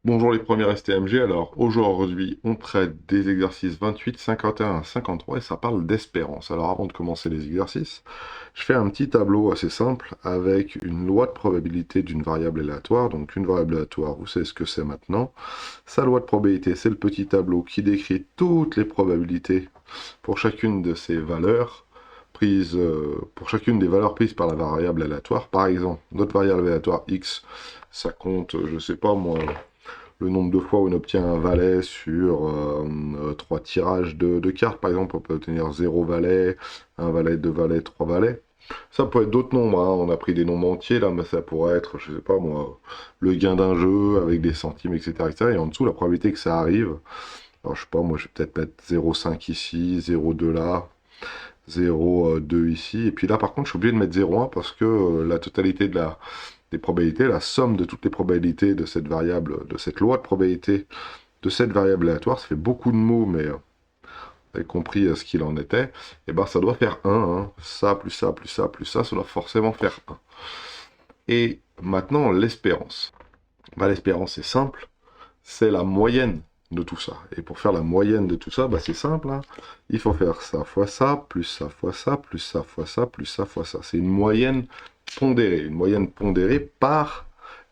Bonjour les premiers STMG, alors aujourd'hui on traite des exercices 28, 51 à 53 et ça parle d'espérance. Alors avant de commencer les exercices, je fais un petit tableau assez simple avec une loi de probabilité d'une variable aléatoire. Donc une variable aléatoire, vous savez ce que c'est maintenant. Sa loi de probabilité, c'est le petit tableau qui décrit toutes les probabilités pour chacune de ces valeurs prises, pour chacune des valeurs prises par la variable aléatoire. Par exemple, notre variable aléatoire x, ça compte, je sais pas moi, le nombre de fois où on obtient un valet sur 3 tirages de cartes. Par exemple, on peut obtenir 0 valet, 1 valet, 2 valets, 3 valets. Ça peut être d'autres nombres, hein. On a pris des nombres entiers là, mais ça pourrait être, je sais pas moi, le gain d'un jeu avec des centimes, etc., etc. Et en dessous, la probabilité que ça arrive, alors je sais pas, moi je vais peut-être mettre 0,5 ici, 0,2 là, 0,2 ici. Et puis là, par contre, je suis obligé de mettre 0,1 parce que la totalité des probabilités, la somme de toutes les probabilités de cette variable, de cette loi de probabilité de cette variable aléatoire, ça fait beaucoup de mots, mais vous avez compris ce qu'il en était, et ben ça doit faire 1, hein. Ça, plus ça, plus ça, plus ça doit forcément faire 1. Et maintenant, l'espérance. Bah, l'espérance, c'est simple, c'est la moyenne de tout ça. Et pour faire la moyenne de tout ça, bah, c'est simple, hein. Il faut faire ça fois ça, plus ça fois ça, plus ça fois ça, plus ça fois ça. C'est une moyenne pondérée par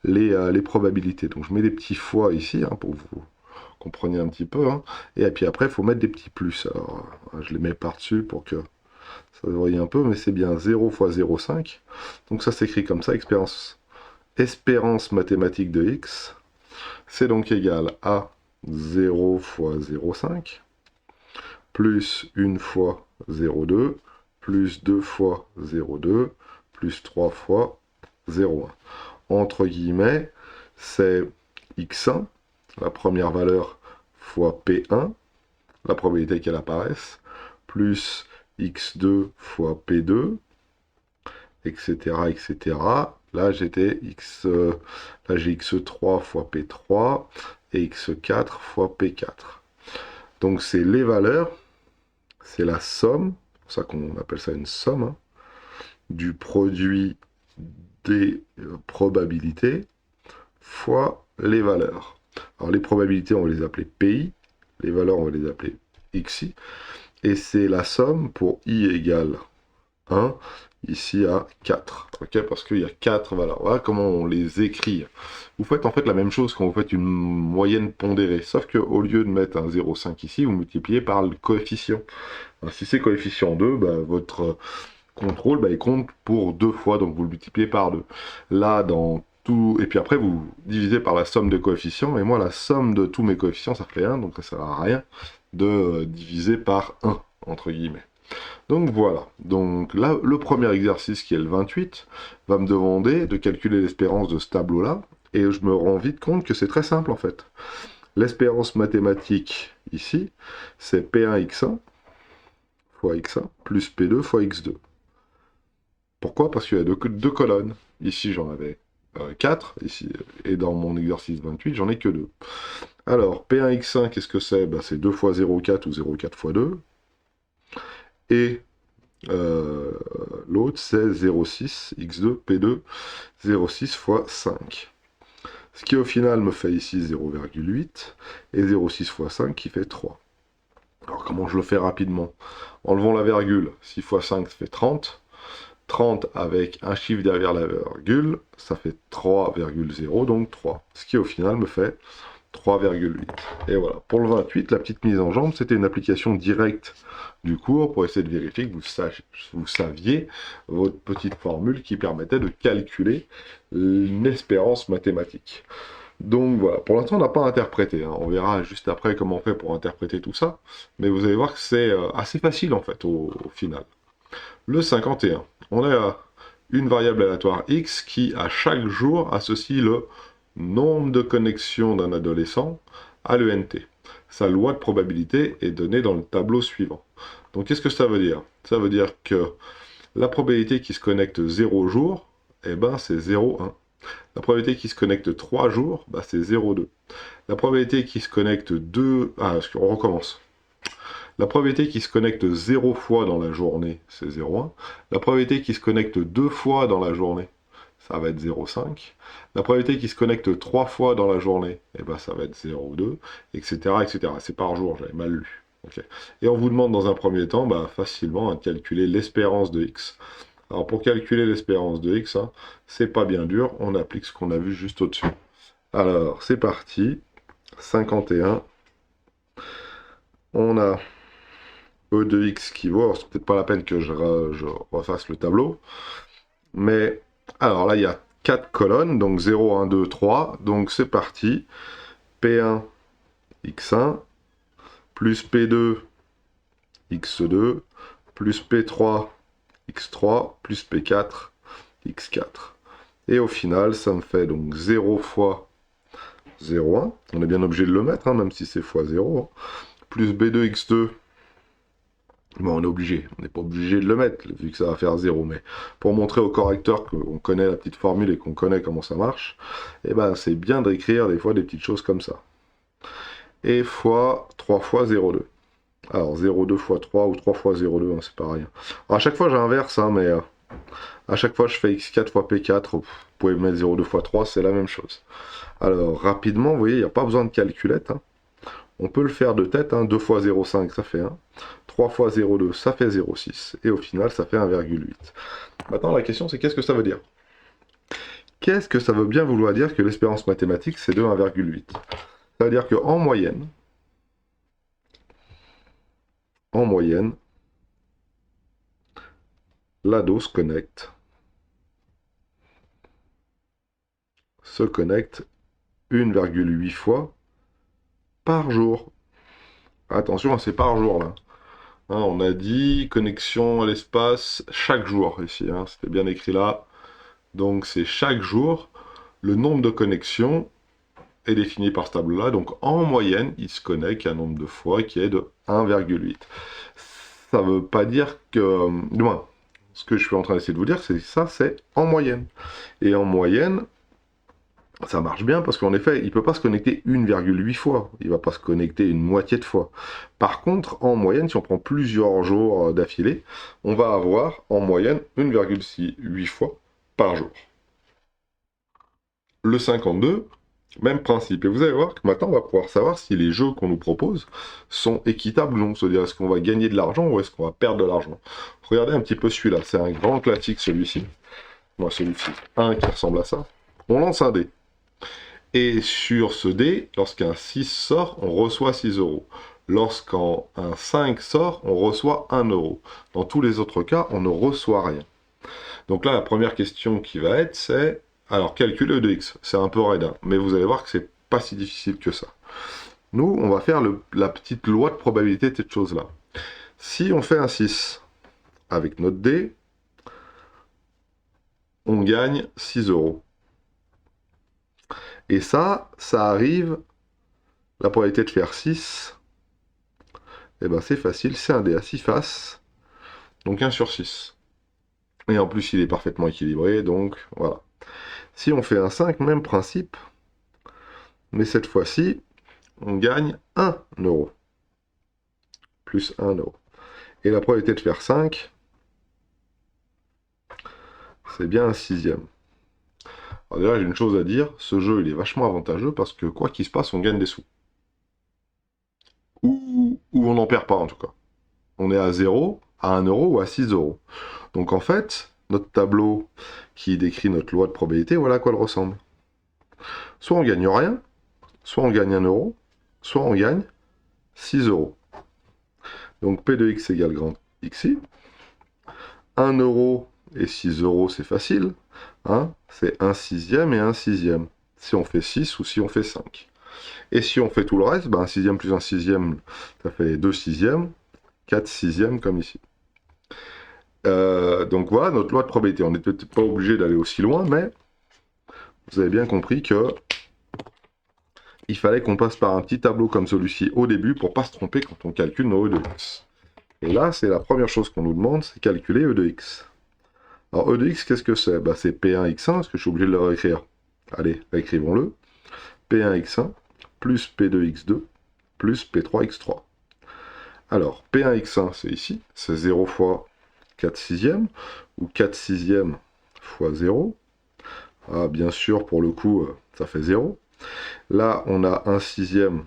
les probabilités. Donc je mets des petits fois ici, hein, pour vous compreniez un petit peu, hein. Et puis après, il faut mettre des petits plus. Alors, je les mets par-dessus pour que ça se voie un peu, mais c'est bien 0 fois 0,5. Donc ça s'écrit comme ça, espérance mathématique de x, c'est donc égal à 0 fois 0,5, plus 1 fois 0,2, plus 2 fois 0,2, plus 3 fois 0,1. Entre guillemets, c'est x1, la première valeur, fois P1, la probabilité qu'elle apparaisse, plus x2 fois P2, etc., etc. Là, j'ai x3 fois P3 et x4 fois P4. Donc, c'est les valeurs, c'est la somme, c'est pour ça qu'on appelle ça une somme, hein, du produit des probabilités fois les valeurs. Alors, les probabilités, on va les appeler PI, les valeurs, on va les appeler XI, et c'est la somme pour I égale 1, ici à 4, ok, parce qu'il y a 4 valeurs. Voilà comment on les écrit. Vous faites en fait la même chose quand vous faites une moyenne pondérée, sauf qu'au lieu de mettre un 0,5 ici, vous multipliez par le coefficient. Alors, si c'est coefficient 2, bah, votre contrôle, bah, il compte pour 2 fois, donc vous le multipliez par 2. Là, dans tout, et puis après, vous divisez par la somme de coefficients, et moi, la somme de tous mes coefficients, ça fait 1, donc ça sert à rien de diviser par 1, entre guillemets. Donc voilà, donc là, le premier exercice qui est le 28 va me demander de calculer l'espérance de ce tableau-là, et je me rends vite compte que c'est très simple en fait. L'espérance mathématique ici, c'est P1x1 fois x1 plus P2 fois x2. Pourquoi? Parce qu'il y a deux colonnes. Ici j'en avais 4, ici, et dans mon exercice 28 j'en ai que 2. Alors P1x1, qu'est-ce que c'est? Ben, c'est 2 fois 0,4 ou 0,4 fois 2. Et l'autre, c'est 0,6, x2, p2, 0,6 fois 5. Ce qui au final me fait ici 0,8, et 0,6 fois 5 qui fait 3. Alors comment je le fais rapidement? Enlevons la virgule, 6 fois 5 ça fait 30. 30 avec un chiffre derrière la virgule, ça fait 3,0, donc 3. Ce qui au final me fait 3,8. Et voilà, pour le 28, la petite mise en jambe, c'était une application directe du cours pour essayer de vérifier que vous saviez votre petite formule qui permettait de calculer une espérance mathématique. Donc voilà, pour l'instant on n'a pas interprété, hein. On verra juste après comment on fait pour interpréter tout ça, mais vous allez voir que c'est assez facile en fait au final. Le 51, on a une variable aléatoire x qui à chaque jour associe le nombre de connexions d'un adolescent à l'ENT. Sa loi de probabilité est donnée dans le tableau suivant. Donc qu'est-ce que ça veut dire? Ça veut dire que la probabilité qui se connecte 0 jours, eh ben, c'est 0,1. La probabilité qui se connecte 3 jours, bah, c'est 0,2. La probabilité qui se connecte 2... Ah, on recommence. La probabilité qui se connecte 0 fois dans la journée, c'est 0,1. La probabilité qui se connecte 2 fois dans la journée, ça va être 0,5. La probabilité qui se connecte 3 fois dans la journée, et ben ça va être 0,2, etc., etc. C'est par jour, j'avais mal lu. Ok. Et on vous demande dans un premier temps, bah, facilement, de calculer l'espérance de x. Alors pour calculer l'espérance de x, hein, c'est pas bien dur, on applique ce qu'on a vu juste au-dessus. Alors, c'est parti, 51, on a E de x qui vaut, alors c'est peut-être pas la peine que je refasse le tableau, mais alors là il y a 4 colonnes, donc 0, 1, 2, 3, donc c'est parti, P1, x1, plus P2, x2, plus P3, x3, plus P4, x4. Et au final, ça me fait donc 0 fois 0,1, on est bien obligé de le mettre, hein, même si c'est fois 0, hein, plus B2, x2, bon, on est obligé, on n'est pas obligé de le mettre, vu que ça va faire 0, mais pour montrer au correcteur qu'on connaît la petite formule et qu'on connaît comment ça marche, eh ben, c'est bien d'écrire des fois des petites choses comme ça. Et fois 3 fois 0,2. Alors 0,2 fois 3 ou 3 fois 0,2, hein, c'est pareil. Alors, à chaque fois j'inverse, hein, mais à chaque fois je fais x4 fois p4, vous pouvez mettre 0,2 fois 3, c'est la même chose. Alors rapidement, vous voyez, il n'y a pas besoin de calculette, hein. On peut le faire de tête, hein. 2 fois 0,5 ça fait 1, 3 fois 0,2 ça fait 0,6, et au final ça fait 1,8. Maintenant la question c'est qu'est-ce que ça veut dire? Qu'est-ce que ça veut bien vouloir dire que l'espérance mathématique c'est de 1,8? Ça veut dire qu'en moyenne, l'ado se connecte 1,8 fois par jour. Attention, c'est par jour là. Hein, on a dit connexion à l'espace chaque jour ici, hein, c'était bien écrit là. Donc c'est chaque jour, le nombre de connexions est défini par ce tableau-là. Donc en moyenne, il se connecte un nombre de fois qui est de 1,8. Ça ne veut pas dire que... Du moins, ce que je suis en train d'essayer de vous dire, c'est ça, c'est en moyenne. Et en moyenne, ça marche bien parce qu'en effet, il ne peut pas se connecter 1,8 fois. Il ne va pas se connecter une moitié de fois. Par contre, en moyenne, si on prend plusieurs jours d'affilée, on va avoir en moyenne 1,8 fois par jour. Le 52, même principe. Et vous allez voir que maintenant, on va pouvoir savoir si les jeux qu'on nous propose sont équitables ou non. C'est-à-dire, est-ce qu'on va gagner de l'argent ou est-ce qu'on va perdre de l'argent. Regardez un petit peu celui-là. C'est un grand classique, celui-ci. Moi, celui-ci. Un qui ressemble à ça. On lance un dé. Et sur ce dé, lorsqu'un 6 sort, on reçoit 6 euros. Lorsqu'un 5 sort, on reçoit 1 euro. Dans tous les autres cas, on ne reçoit rien. Donc là, la première question qui va être, c'est... Alors, calculer E de x. C'est un peu raide, hein, mais vous allez voir que c'est pas si difficile que ça. Nous, on va faire la petite loi de probabilité de cette chose-là. Si on fait un 6 avec notre dé, on gagne 6 euros. Et ça arrive, la probabilité de faire 6, eh ben c'est facile, c'est un dé à 6 faces, donc 1 sur 6. Et en plus, il est parfaitement équilibré, donc voilà. Si on fait un 5, même principe, mais cette fois-ci, on gagne 1 euro. Plus 1 euro. Et la probabilité de faire 5, c'est bien un sixième. Alors déjà, j'ai une chose à dire, ce jeu, il est vachement avantageux parce que quoi qu'il se passe, on gagne des sous. Ou on n'en perd pas, en tout cas. On est à 0, à 1 euro ou à 6 euros. Donc en fait, notre tableau qui décrit notre loi de probabilité, voilà à quoi elle ressemble. Soit on gagne rien, soit on gagne 1 euro, soit on gagne 6 euros. Donc P de x égale grand xi. 1 euro et 6 euros, c'est facile. Hein, c'est 1 sixième et 1 sixième. Si on fait 6 ou si on fait 5. Et si on fait tout le reste, ben 1 sixième plus 1 sixième, ça fait 2 sixièmes, 4 sixièmes comme ici. Donc voilà notre loi de probabilité. On n'est peut-être pas obligé d'aller aussi loin, mais vous avez bien compris que il fallait qu'on passe par un petit tableau comme celui-ci au début pour pas se tromper quand on calcule nos E de x. Et là, c'est la première chose qu'on nous demande, c'est calculer E de x. Alors E de x, qu'est-ce que c'est? Bah, c'est P1x1, parce que je suis obligé de le réécrire. Allez, réécrivons-le. P1x1 plus P2x2 plus P3x3. Alors, P1x1, c'est ici, c'est 0 fois 4 sixièmes, ou 4 sixièmes fois 0. Ah, bien sûr, pour le coup, ça fait 0. Là, on a 1 sixième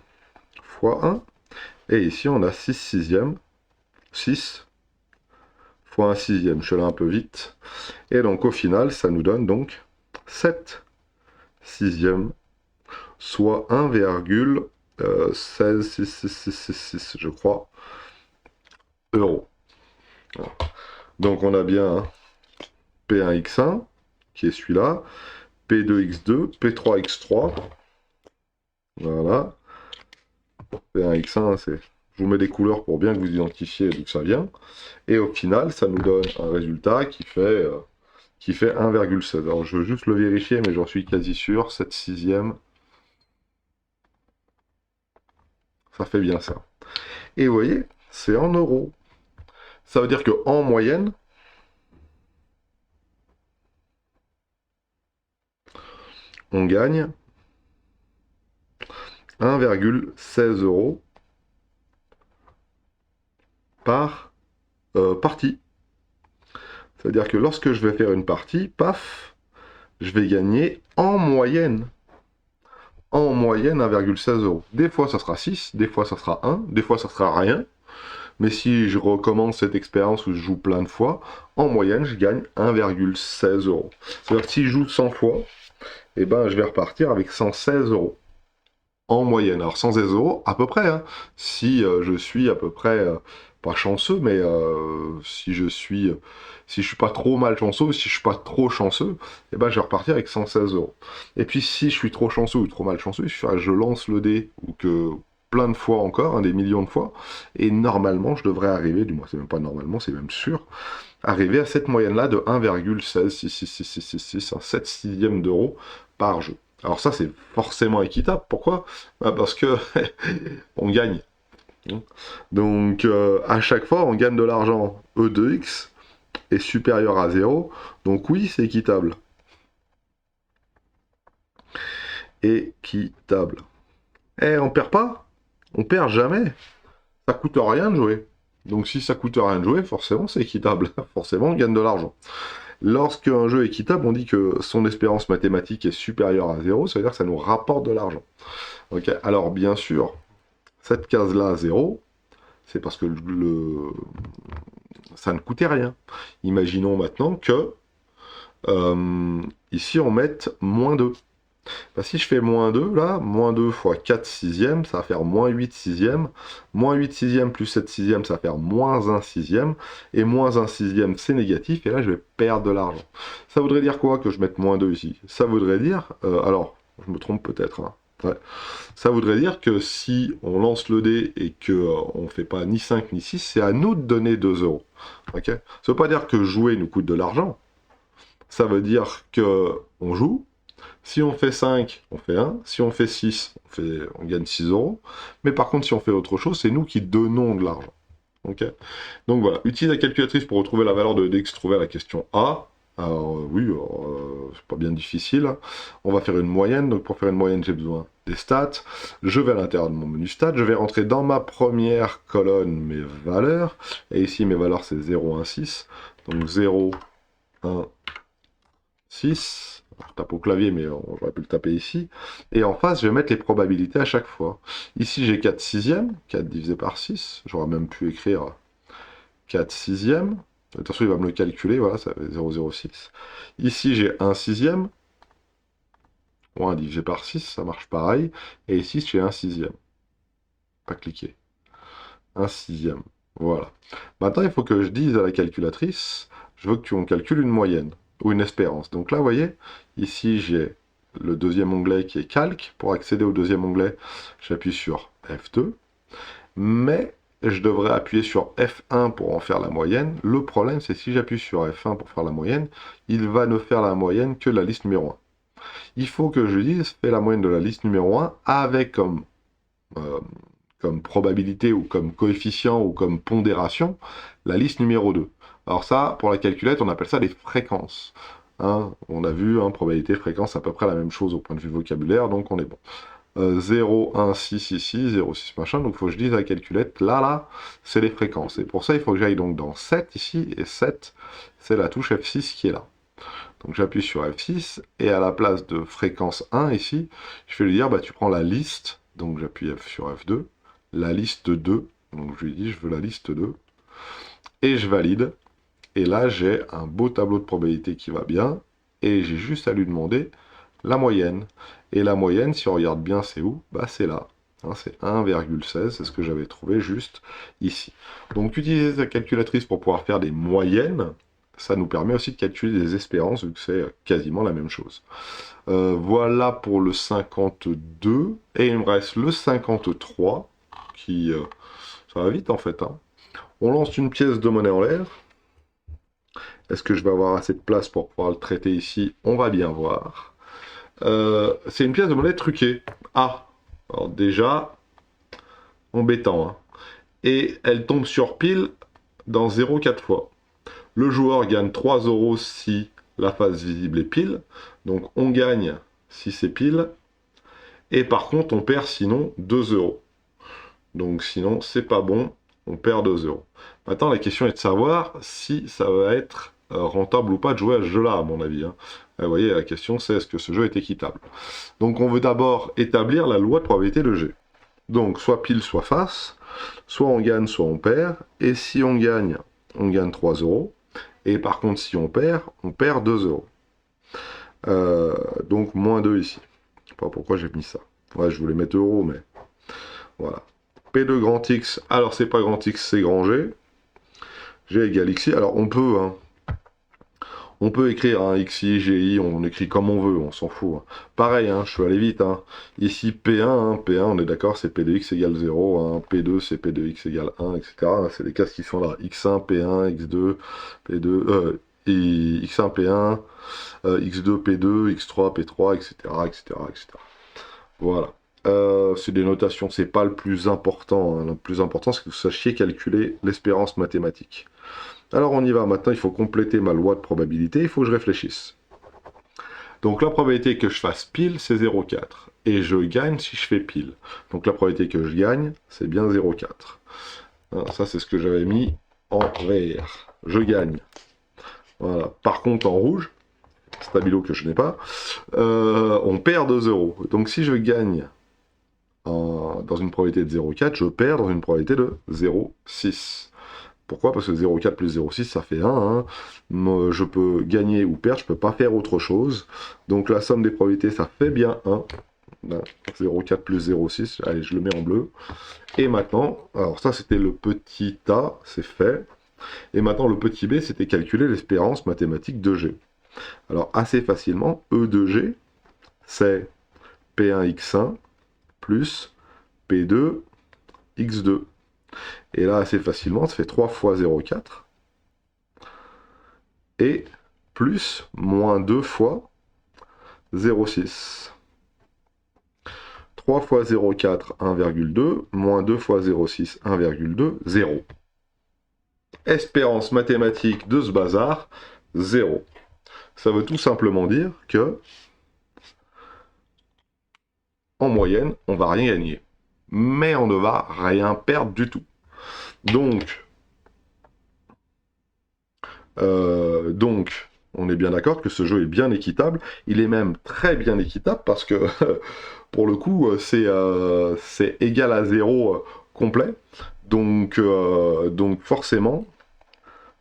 fois 1. Et ici, on a 6 sixièmes. 6 fois 1 sixième. Je suis là un peu vite. Et donc, au final, ça nous donne donc 7 sixièmes, soit 1,16666, je crois, euros. Voilà. Donc, on a bien P1x1, qui est celui-là, P2x2, P3x3. Voilà. P1x1, c'est... Je vous mets des couleurs pour bien que vous identifiez d'où ça vient. Et au final, ça nous donne un résultat qui fait 1,16. Alors, je veux juste le vérifier, mais j'en suis quasi sûr. 7 sixièmes. Ça fait bien ça. Et vous voyez, c'est en euros. Ça veut dire qu'en moyenne, on gagne 1,16 euros par partie. C'est-à-dire que lorsque je vais faire une partie, paf, je vais gagner en moyenne 1,16 euros. Des fois, ça sera 6, des fois, ça sera 1, des fois, ça sera rien. Mais si je recommence cette expérience où je joue plein de fois, en moyenne, je gagne 1,16 euros. C'est-à-dire que si je joue 100 fois, eh ben, je vais repartir avec 116 euros. En moyenne. Alors 116 euros à peu près, hein. Si je suis à peu près, pas chanceux, mais si je suis pas trop malchanceux, si je suis pas trop chanceux, eh ben, je vais repartir avec 116 euros. Et puis si je suis trop chanceux ou trop malchanceux, je lance le dé, ou que plein de fois encore, hein, des millions de fois, et normalement je devrais arriver, du moins c'est même pas normalement, c'est même sûr, arriver à cette moyenne-là de 1,166666, 7 sixièmes d'euros par jeu. Alors ça, c'est forcément équitable. Pourquoi? Bah parce que on gagne. Donc, à chaque fois, on gagne de l'argent. E de x est supérieur à 0. Donc oui, c'est équitable. Équitable. Eh, on perd pas? On perd jamais. Ça coûte rien de jouer. Donc si ça coûte rien de jouer, forcément, c'est équitable. Forcément, on gagne de l'argent. Lorsqu'un jeu est équitable, on dit que son espérance mathématique est supérieure à 0, ça veut dire que ça nous rapporte de l'argent. Okay. Alors, bien sûr, cette case-là, 0, c'est parce que ça ne coûtait rien. Imaginons maintenant que, ici, on mette moins 2. Bah, si je fais moins 2, là, moins 2 fois 4 sixièmes, ça va faire moins 8 sixièmes. Moins 8 sixièmes plus 7 sixièmes, ça va faire moins 1 sixième. Et moins 1 sixième, c'est négatif. Et là, je vais perdre de l'argent. Ça voudrait dire quoi que je mette moins 2 ici? Ça voudrait dire... alors, je me trompe peut-être. Hein. Ouais. Ça voudrait dire que si on lance le dé et qu'on ne fait pas ni 5 ni 6, c'est à nous de donner 2 euros. Okay, ça ne veut pas dire que jouer nous coûte de l'argent. Ça veut dire qu'on joue. Si on fait 5, on fait 1. Si on fait 6, on gagne 6 euros. Mais par contre, si on fait autre chose, c'est nous qui donnons de l'argent. Okay. Donc voilà, utilise la calculatrice pour retrouver la valeur de dx trouvée à la question A. Alors oui, c'est pas bien difficile. On va faire une moyenne. Donc pour faire une moyenne, j'ai besoin des stats. Je vais à l'intérieur de mon menu stats. Je vais rentrer dans ma première colonne mes valeurs. Et ici, mes valeurs, c'est 0, 1, 6. Donc 0, 1, 6. Je tape au clavier, mais j'aurais pu le taper ici. Et en face, je vais mettre les probabilités à chaque fois. Ici, j'ai 4 sixièmes. 4 divisé par 6. J'aurais même pu écrire 4 sixièmes. Attention, il va me le calculer. Voilà, ça fait 0,06. Ici, j'ai 1 sixième. 1 divisé par 6, ça marche pareil. Et ici, j'ai 1 sixième. Pas cliquer. 1 sixième. Voilà. Maintenant, il faut que je dise à la calculatrice, je veux que tu calcules une moyenne ou une espérance. Donc là, vous voyez, ici, j'ai le deuxième onglet qui est calque. Pour accéder au deuxième onglet, j'appuie sur F2. Mais je devrais appuyer sur F1 pour en faire la moyenne. Le problème, c'est si j'appuie sur F1 pour faire la moyenne, il va ne faire la moyenne que la liste numéro 1. Il faut que je dise, fais la moyenne de la liste numéro 1 avec comme probabilité ou comme coefficient ou comme pondération la liste numéro 2. Alors ça, pour la calculette, on appelle ça des fréquences. Hein, on a vu, hein, probabilité, fréquence, à peu près la même chose au point de vue vocabulaire, donc on est bon. 0, 1, 6 ici, 0, 6 machin, donc il faut que je dise à la calculette, là, c'est les fréquences. Et pour ça, il faut que j'aille donc dans 7 ici, et 7, c'est la touche F6 qui est là. Donc j'appuie sur F6, et à la place de fréquence 1 ici, je vais lui dire, bah, tu prends la liste, donc j'appuie sur F2, la liste 2, donc je lui dis, je veux la liste 2, et je valide, et là j'ai un beau tableau de probabilité qui va bien, et j'ai juste à lui demander la moyenne. Et la moyenne, si on regarde bien, c'est où? Bah c'est là. Hein, c'est 1,16, c'est ce que j'avais trouvé juste ici. Donc utiliser sa calculatrice pour pouvoir faire des moyennes, ça nous permet aussi de calculer des espérances, vu que c'est quasiment la même chose. Voilà pour le 52, et il me reste le 53, qui... ça va vite en fait. Hein. On lance une pièce de monnaie en l'air. Est-ce que je vais avoir assez de place pour pouvoir le traiter ici? On va bien voir. C'est une pièce de monnaie truquée. Ah, alors déjà, embêtant. Hein. Et elle tombe sur pile dans 0 4 fois. Le joueur gagne 3 euros si la face visible est pile. Donc on gagne si c'est pile. Et par contre, on perd sinon 2 euros. Donc sinon, c'est pas bon. On perd 2 euros. Maintenant, la question est de savoir si ça va être rentable ou pas de jouer à ce jeu-là, à mon avis. Hein. Vous voyez, la question c'est est-ce que ce jeu est équitable. Donc on veut d'abord établir la loi de probabilité de G. Donc soit pile, soit face. Soit on gagne, soit on perd. Et si on gagne 3 euros. Et par contre, si on perd 2 euros. Donc moins 2 ici. Je sais pas pourquoi j'ai mis ça. Ouais, je voulais mettre euros, mais voilà. P2 grand X, alors c'est pas grand X, c'est grand G. G égale XI. Alors on peut, hein, on peut écrire un XI, GI, on écrit comme on veut, on s'en fout. Hein. Pareil, hein, je suis allé vite. Hein. Ici P1, hein, P1, on est d'accord, c'est P de X égale 0. Hein. P2, c'est P de X égale 1, etc. C'est les cases qui sont là. X1, P1, X2, P2, X1, P1, X2, P2, X3, P3, etc. etc., etc. Voilà. C'est des notations, c'est pas le plus important. Hein. Le plus important, c'est que vous sachiez calculer l'espérance mathématique. Alors on y va, maintenant il faut compléter ma loi de probabilité, il faut que je réfléchisse. Donc la probabilité que je fasse pile, c'est 0,4. Et je gagne si je fais pile. Donc la probabilité que je gagne, c'est bien 0,4. Alors, ça c'est ce que j'avais mis en vert. Je gagne. Voilà. Par contre en rouge, stabilo que je n'ai pas, on perd 2 euros. Donc si je gagne dans une probabilité de 0,4, je perds dans une probabilité de 0,6. Pourquoi? Parce que 0,4 plus 0,6, ça fait 1. Hein. Je peux gagner ou perdre, je ne peux pas faire autre chose. Donc la somme des probabilités, ça fait bien 1. 0,4 plus 0,6, allez, je le mets en bleu. Et maintenant, alors ça c'était le petit A, c'est fait. Et maintenant le petit B, c'était calculer l'espérance mathématique de G. Alors assez facilement, E de G, c'est P1x1 plus P2x2. Et là, assez facilement, ça fait 3 fois 0,4. Et plus moins 2 fois 0,6. 3 fois 0,4, 1,2. Moins 2 fois 0,6, 1,2, 0. Espérance mathématique de ce bazar, 0. Ça veut tout simplement dire que, en moyenne, on va rien gagner. Mais on ne va rien perdre du tout. Donc, on est bien d'accord que ce jeu est bien équitable. Il est même très bien équitable parce que, pour le coup, c'est égal à 0 complet. Donc forcément,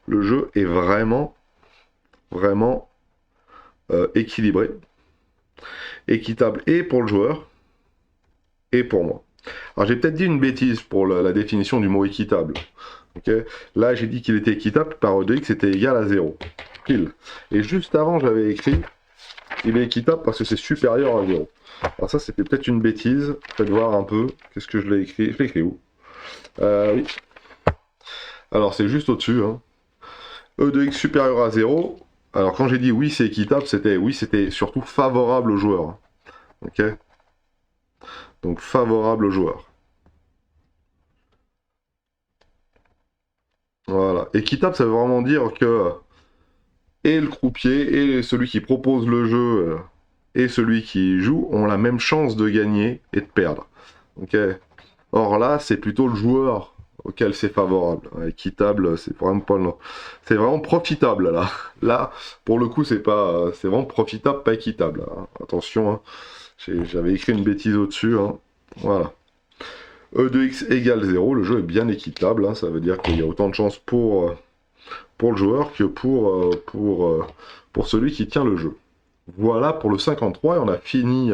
le jeu est vraiment équilibré. Équitable et pour le joueur, et pour moi. Alors j'ai peut-être dit une bêtise pour la définition du mot équitable. Okay. Là, j'ai dit qu'il était équitable par E2x était égal à 0. Pile. Et juste avant, j'avais écrit il est équitable parce que c'est supérieur à 0. Alors ça, c'était peut-être une bêtise. Faites voir un peu. Qu'est-ce que je l'ai écrit? Je l'ai écrit où? Oui. Alors, c'est juste au-dessus. Hein. E2x supérieur à 0. Alors, quand j'ai dit oui, c'est équitable, c'était surtout favorable au joueur. Hein. Ok. Donc, favorable au joueur. Voilà. Équitable, ça veut vraiment dire que et le croupier, et celui qui propose le jeu, et celui qui joue, ont la même chance de gagner et de perdre. Okay. Or là, c'est plutôt le joueur auquel c'est favorable. Équitable, c'est vraiment pas le... C'est vraiment profitable, là. Là, pour le coup, c'est pas... c'est vraiment profitable, pas équitable. Hein. Attention, hein. J'avais écrit une bêtise au-dessus. Hein. Voilà. E de x égale 0, le jeu est bien équitable. Hein. Ça veut dire qu'il y a autant de chances pour le joueur que pour celui qui tient le jeu. Voilà pour le 53, et on a fini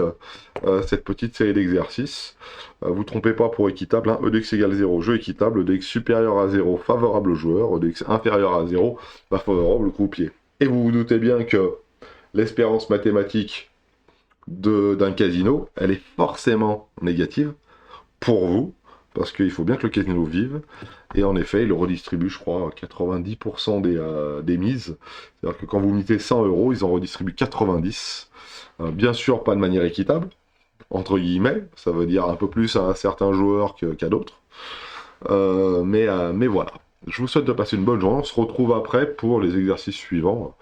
cette petite série d'exercices. Vous trompez pas pour équitable, hein. E de x égale 0, jeu équitable. E de x supérieur à 0, favorable au joueur. E de x inférieur à 0, pas favorable au croupier. Et vous vous doutez bien que l'espérance mathématique d'un casino, elle est forcément négative pour vous, parce qu'il faut bien que le casino vive, et en effet, il redistribue, je crois, 90% des mises. C'est-à-dire que quand vous mettez 100 euros, ils en redistribuent 90. Bien sûr, pas de manière équitable, entre guillemets, ça veut dire un peu plus à certains joueurs qu'à d'autres. Mais voilà. Je vous souhaite de passer une bonne journée. On se retrouve après pour les exercices suivants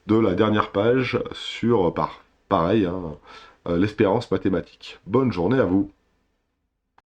de la dernière page sur, pareil, hein, l'espérance mathématique. Bonne journée à vous.